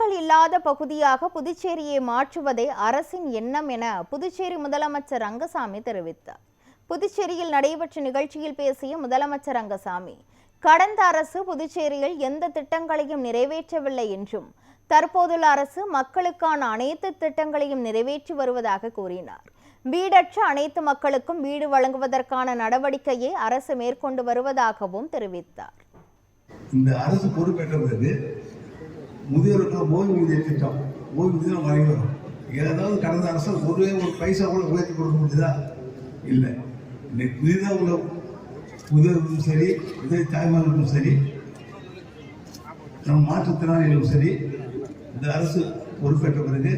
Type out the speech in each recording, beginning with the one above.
வீடுகள் இல்லாத பகுதியாக புதுச்சேரியை மாற்றுவதே அரசின் எண்ணம் என புதுச்சேரி முதலமைச்சர் ரங்கசாமி தெரிவித்தார். புதுச்சேரியில் நடைபெற்ற நிகழ்ச்சியில் பேசிய முதலமைச்சர் ரங்கசாமி, கடந்த அரசு புதுச்சேரியில் எந்த திட்டங்களையும் நிறைவேற்றவில்லை என்றும் தற்போதுள்ள அரசு மக்களுக்கான அனைத்து திட்டங்களையும் நிறைவேற்றி வருவதாக கூறினார். வீடற்ற அனைத்து மக்களுக்கும் வீடு வழங்குவதற்கான நடவடிக்கையை அரசு மேற்கொண்டு வருவதாகவும் தெரிவித்தார். இந்த அரசு பொறுப்பேற்ற பிறகு முதியோருக்கு ஓய்வூதிய திட்டம், ஓய்வூதியம் வழங்கி வரும். ஏதாவது கடந்த அரசு ஒரு பைசா கூட உயர்த்தி கொடுக்க முடியுதா? இல்லை. புதிதாக உள்ள முதியோர்களும் சரி, உதவி தாய்மார்களும் சரி, நம் மாற்றுத்திறனாளிகளும் சரி, இந்த அரசு பொறுப்பேற்ற பிறகு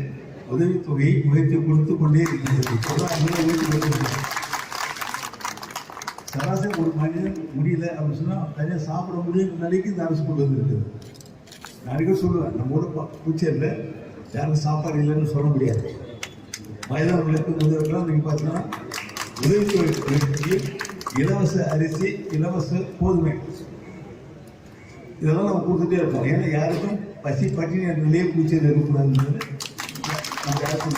உதவித்தொகையை உயர்த்தி கொடுத்து கொண்டே இருக்கிறது. சராசரி ஒரு மனிதன் முடியல அப்படின்னு சொன்னால் தனியாக சாப்பிட முடியும் நிலைக்கு இந்த அரசு கொண்டு வந்துருக்குது. நான் சொல்லுவேன், நம்ம ஊர் புதுச்சேரியில் யாருக்கும் சாப்பாடு இல்லைன்னு சொல்ல முடியாது. வயதானவர்களுக்கு முதல்வர்களாம் நீங்கள் பார்த்தீங்கன்னா உதவித்தொகை, இலவச அரிசி, இலவச கோதுமை, இதெல்லாம் நம்ம கொடுத்துட்டே இருப்போம். ஏன்னா யாருக்கும் பசி பட்டினி நிலையே பூச்சியில் இருக்கக்கூடாதுன்றது நம்ம அரசு.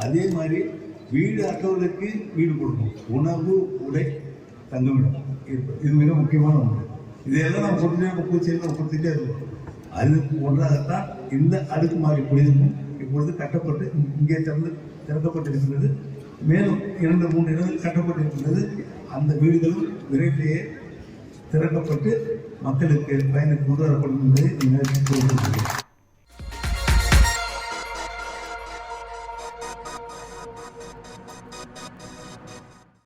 அதே மாதிரி வீடு அற்றவர்களுக்கு வீடு கொடுக்கணும், உணவு, உடை, தங்குமிடம், இது மிக முக்கியமான ஒன்று. இதையெல்லாம் நம்ம பூச்சியில் நம்ம கொடுத்துட்டே இருக்கோம். அதுக்கு ஒன்றாகத்தான் இந்த அடுக்குமாடி குடியிருப்பும் இப்பொழுது கட்டப்பட்டு இங்கே திறக்கப்பட்டிருக்கிறது. மேலும் 2-3 இடங்கள் கட்டப்பட்டிருக்கிறது. அந்த வீடுகளும் விரைவிலேயே திறக்கப்பட்டு மக்களுக்கு பயனுக்கு கொண்டு வரப்படும் என்பதை நீங்கள்